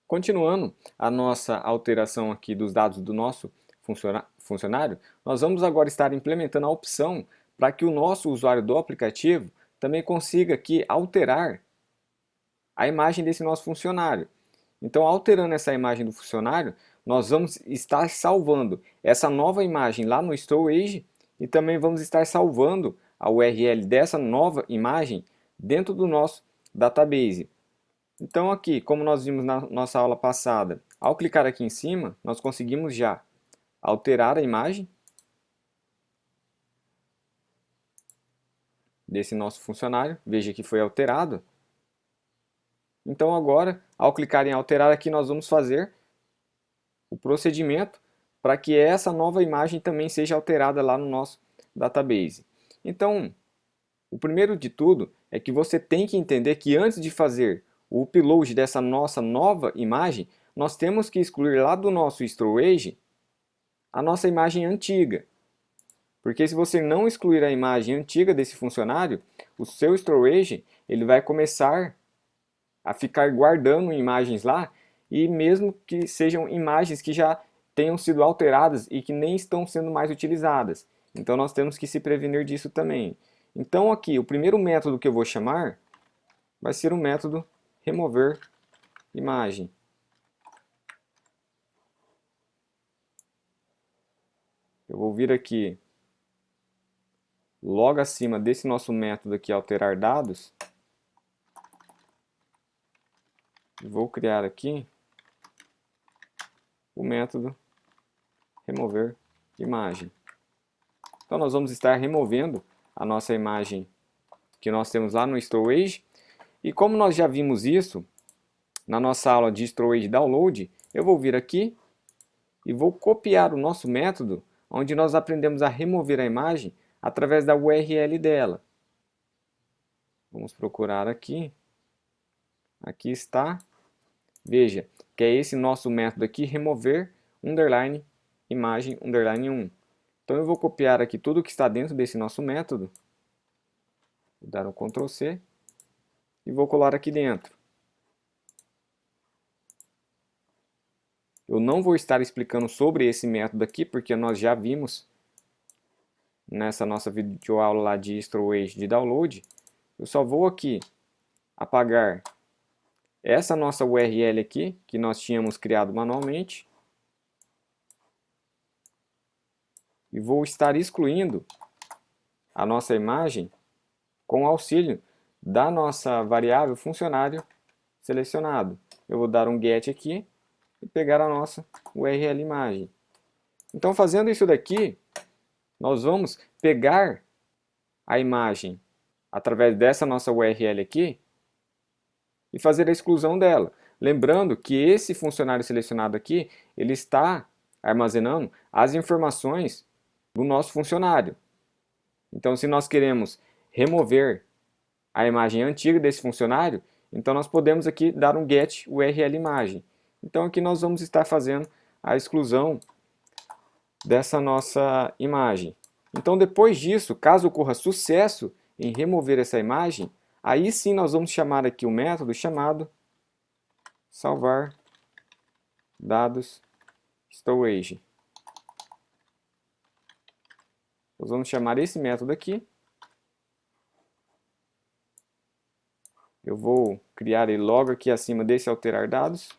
Continuando a nossa alteração aqui dos dados do nosso funcionário, nós vamos agora estar implementando a opção para que o nosso usuário do aplicativo também consiga aqui alterar a imagem desse nosso funcionário. Então, alterando essa imagem do funcionário, nós vamos estar salvando essa nova imagem lá no storage e também vamos estar salvando a URL dessa nova imagem dentro do nosso database. Então aqui, como nós vimos na nossa aula passada, ao clicar aqui em cima, nós conseguimos já alterar a imagem desse nosso funcionário. Veja que foi alterado. Então agora, ao clicar em alterar aqui, nós vamos fazer o procedimento para que essa nova imagem também seja alterada lá no nosso database. Então, o primeiro de tudo é que você tem que entender que antes de fazer o upload dessa nossa nova imagem, nós temos que excluir lá do nosso storage a nossa imagem antiga. Porque se você não excluir a imagem antiga desse funcionário, o seu storage ele vai começar a ficar guardando imagens lá, e mesmo que sejam imagens que já tenham sido alteradas e que nem estão sendo mais utilizadas. Então nós temos que se prevenir disso também. Então aqui, o primeiro método que eu vou chamar vai ser o método remover imagem. Eu vou vir aqui logo acima desse nosso método aqui, alterar dados. Vou criar aqui o método remover imagem. Então nós vamos estar removendo a nossa imagem que nós temos lá no storage. E como nós já vimos isso na nossa aula de storage download, eu vou vir aqui e vou copiar o nosso método, onde nós aprendemos a remover a imagem através da URL dela. Vamos procurar aqui. Aqui está. Veja que é esse nosso método aqui, remover underline imagem underline 1. Então eu vou copiar aqui tudo que está dentro desse nosso método. Vou dar um Ctrl C e vou colar aqui dentro. Eu não vou estar explicando sobre esse método aqui, porque nós já vimos nessa nossa videoaula lá de storage de download. Eu só vou aqui apagar essa nossa URL aqui, que nós tínhamos criado manualmente. E vou estar excluindo a nossa imagem com o auxílio da nossa variável funcionário selecionado. Eu vou dar um get aqui e pegar a nossa URL imagem. Então, fazendo isso daqui, nós vamos pegar a imagem através dessa nossa URL aqui e fazer a exclusão dela. Lembrando que esse funcionário selecionado aqui, ele está armazenando as informações do nosso funcionário. Então, se nós queremos remover a imagem antiga desse funcionário, então nós podemos aqui dar um get URL imagem. Então aqui nós vamos estar fazendo a exclusão dessa nossa imagem. Então depois disso, caso ocorra sucesso em remover essa imagem, aí sim nós vamos chamar aqui o método chamado salvar dados storage. Nós vamos chamar esse método aqui. Eu vou criar ele logo aqui acima desse alterar dados.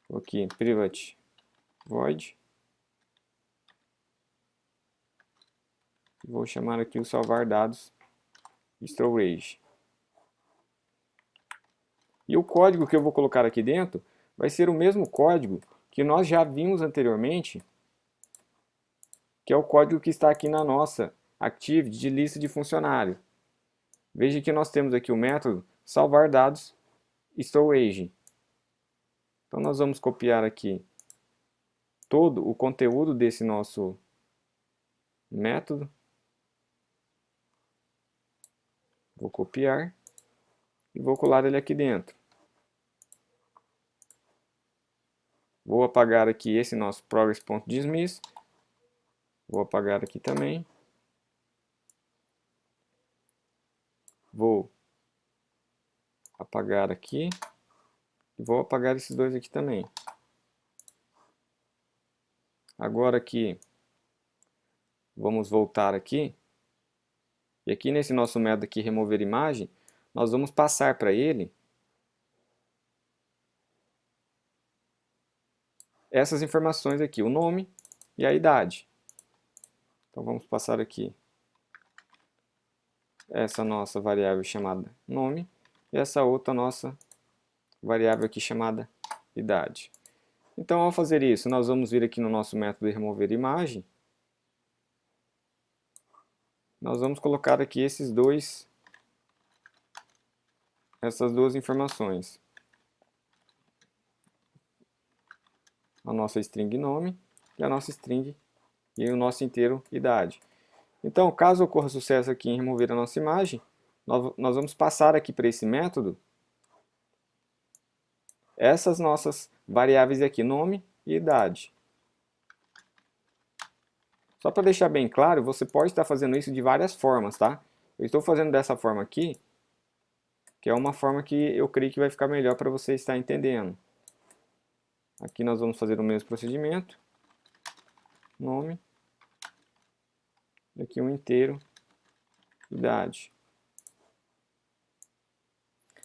Vou aqui private void. Vou chamar aqui o salvar dados storage. E o código que eu vou colocar aqui dentro vai ser o mesmo código que nós já vimos anteriormente, que é o código que está aqui na nossa Active de lista de funcionário. Veja que nós temos aqui o método salvar dados storage. Então nós vamos copiar aqui todo o conteúdo desse nosso método. Vou copiar e vou colar ele aqui dentro. Vou apagar aqui esse nosso progress.dismiss. Vou apagar aqui também. Vou apagar aqui. E vou apagar esses dois aqui também. Agora aqui, vamos voltar aqui. E aqui nesse nosso método aqui, remover imagem, nós vamos passar para ele essas informações aqui, o nome e a idade. Então vamos passar aqui essa nossa variável chamada nome e essa outra nossa variável aqui chamada idade. Então, ao fazer isso, nós vamos vir aqui no nosso método de remover imagem. Nós vamos colocar aqui essas duas informações. A nossa string nome e a nossa string e o nosso inteiro idade. Então, caso ocorra sucesso aqui em remover a nossa imagem, nós vamos passar aqui para esse método essas nossas variáveis aqui, nome e idade. Só para deixar bem claro, você pode estar fazendo isso de várias formas, tá? Eu estou fazendo dessa forma aqui, que é uma forma que eu creio que vai ficar melhor para você estar entendendo. Aqui nós vamos fazer o mesmo procedimento. Nome. Aqui um inteiro. Idade.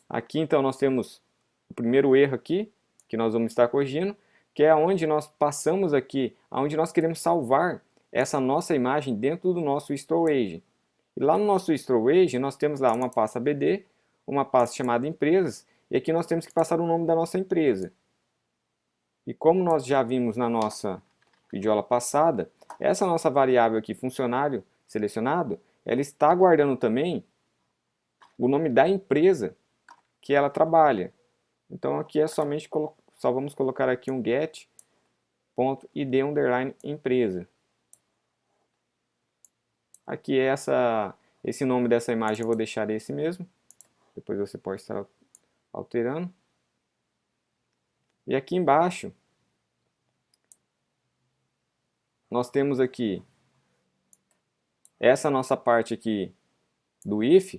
Aqui então nós temos o primeiro erro aqui, que nós vamos estar corrigindo, que é onde nós passamos aqui, onde nós queremos salvar essa nossa imagem dentro do nosso storage. E lá no nosso storage nós temos lá uma pasta BD, uma pasta chamada empresas, e aqui nós temos que passar o nome da nossa empresa. E como nós já vimos na nossa videoaula passada, essa nossa variável aqui, funcionário selecionado, ela está guardando também o nome da empresa que ela trabalha. Então aqui é somente só vamos colocar aqui um get.id_empresa. Aqui esse nome dessa imagem eu vou deixar esse mesmo. Depois você pode estar alterando. E aqui embaixo nós temos aqui essa nossa parte aqui do if,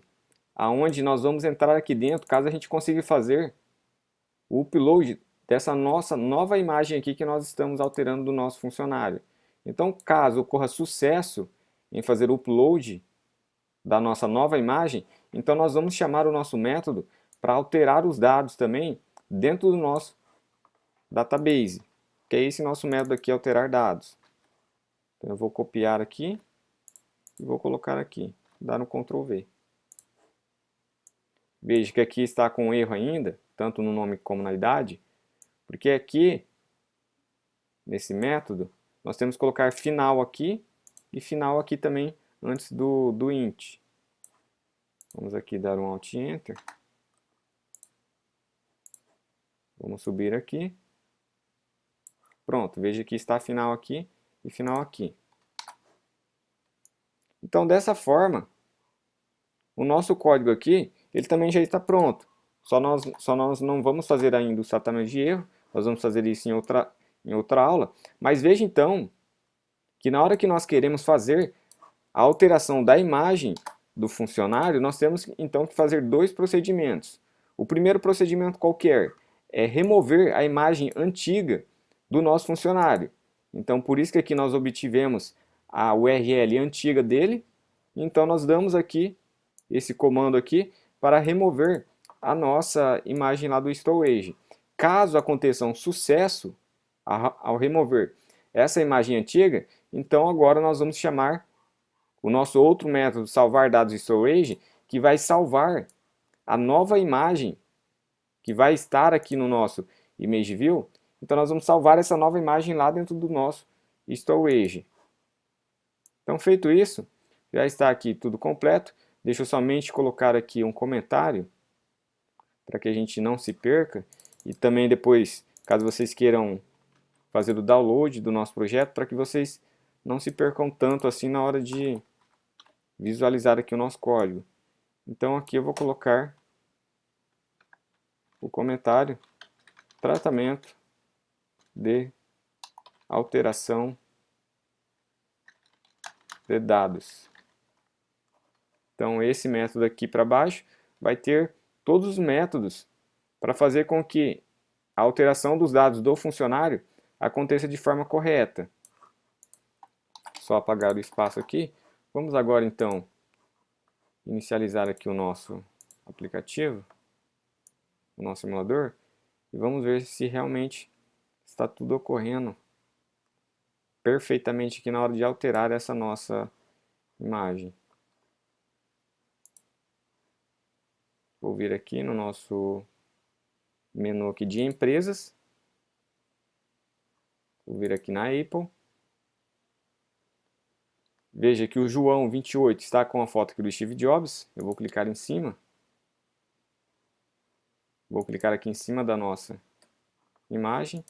aonde nós vamos entrar aqui dentro, caso a gente consiga fazer o upload dessa nossa nova imagem aqui que nós estamos alterando do nosso funcionário. Então, caso ocorra sucesso em fazer o upload da nossa nova imagem, então nós vamos chamar o nosso método para alterar os dados também dentro do nosso database, que é esse nosso método aqui, alterar dados. Então eu vou copiar aqui e vou colocar aqui, dar um Ctrl V. Veja que aqui está com erro ainda, tanto no nome como na idade, porque aqui, nesse método, nós temos que colocar final aqui e final aqui também antes do int. Vamos aqui dar um Alt Enter. Vamos subir aqui. Pronto, veja que está final aqui e final aqui. Então, dessa forma, o nosso código aqui, ele também já está pronto. Só nós não vamos fazer ainda o tratamento de erro, nós vamos fazer isso em outra aula. Mas veja então, que na hora que nós queremos fazer a alteração da imagem do funcionário, nós temos então que fazer dois procedimentos. O primeiro procedimento qualquer é remover a imagem antiga do nosso funcionário. Então, por isso que aqui nós obtivemos a URL antiga dele. Então, nós damos aqui esse comando aqui para remover a nossa imagem lá do storage. Caso aconteça um sucesso ao remover essa imagem antiga, então agora nós vamos chamar o nosso outro método, salvar dados storage, que vai salvar a nova imagem que vai estar aqui no nosso image view. Então nós vamos salvar essa nova imagem lá dentro do nosso storage. Então, feito isso, já está aqui tudo completo. Deixa eu somente colocar aqui um comentário para que a gente não se perca. E também depois, caso vocês queiram fazer o download do nosso projeto, para que vocês não se percam tanto assim na hora de visualizar aqui o nosso código. Então aqui eu vou colocar o comentário: tratamento de alteração de dados. Então esse método aqui para baixo vai ter todos os métodos para fazer com que a alteração dos dados do funcionário aconteça de forma correta. Só apagar o espaço aqui. Vamos agora então inicializar aqui o nosso aplicativo, o nosso simulador, e vamos ver se realmente está tudo ocorrendo perfeitamente aqui na hora de alterar essa nossa imagem. Vou vir aqui no nosso menu aqui de empresas, vou vir aqui na Apple. Veja que o João 28 está com a foto aqui do Steve Jobs. Eu vou clicar em cima. Vou clicar aqui em cima da nossa imagem.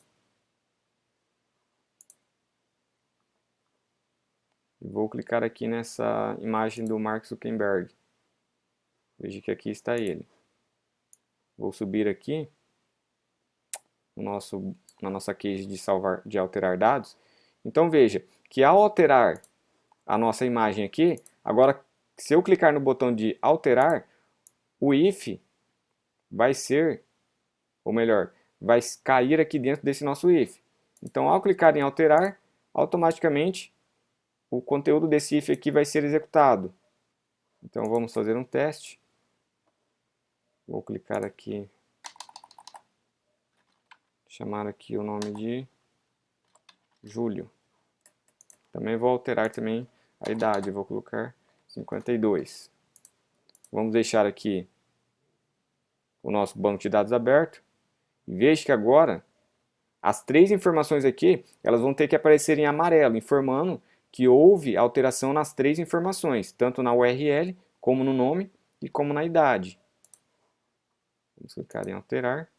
E vou clicar aqui nessa imagem do Mark Zuckerberg. Veja que aqui está ele. Vou subir aqui na nossa case de alterar dados. Então veja que ao alterar a nossa imagem aqui, agora se eu clicar no botão de alterar, o if vai ser, ou melhor, vai cair aqui dentro desse nosso if. Então ao clicar em alterar, automaticamente o conteúdo desse if aqui vai ser executado. Então vamos fazer um teste. Vou clicar aqui, chamar aqui o nome de Júlio. Também vou alterar também a idade, vou colocar 52. Vamos deixar aqui o nosso banco de dados aberto. E veja que agora as três informações aqui, elas vão ter que aparecer em amarelo, informando que houve alteração nas três informações, tanto na URL, como no nome e como na idade. Vamos clicar em alterar.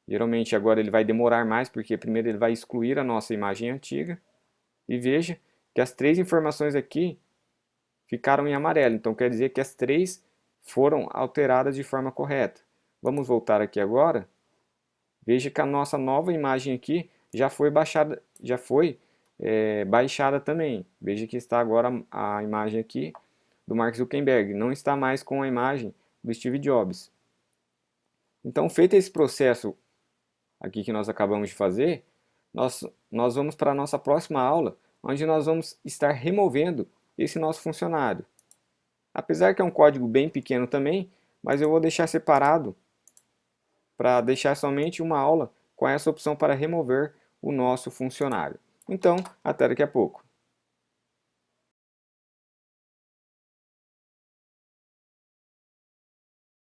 Geralmente agora ele vai demorar mais, porque primeiro ele vai excluir a nossa imagem antiga. E veja que as três informações aqui ficaram em amarelo. Então quer dizer que as três foram alteradas de forma correta. Vamos voltar aqui agora. Veja que a nossa nova imagem aqui já foi baixada também. Veja que está agora a imagem aqui do Mark Zuckerberg. Não está mais com a imagem do Steve Jobs. Então, feito esse processo aqui que nós acabamos de fazer, nós vamos para a nossa próxima aula, onde nós vamos estar removendo esse nosso funcionário. Apesar que é um código bem pequeno também, mas eu vou deixar separado para deixar somente uma aula com essa opção para remover o nosso funcionário. Então, até daqui a pouco.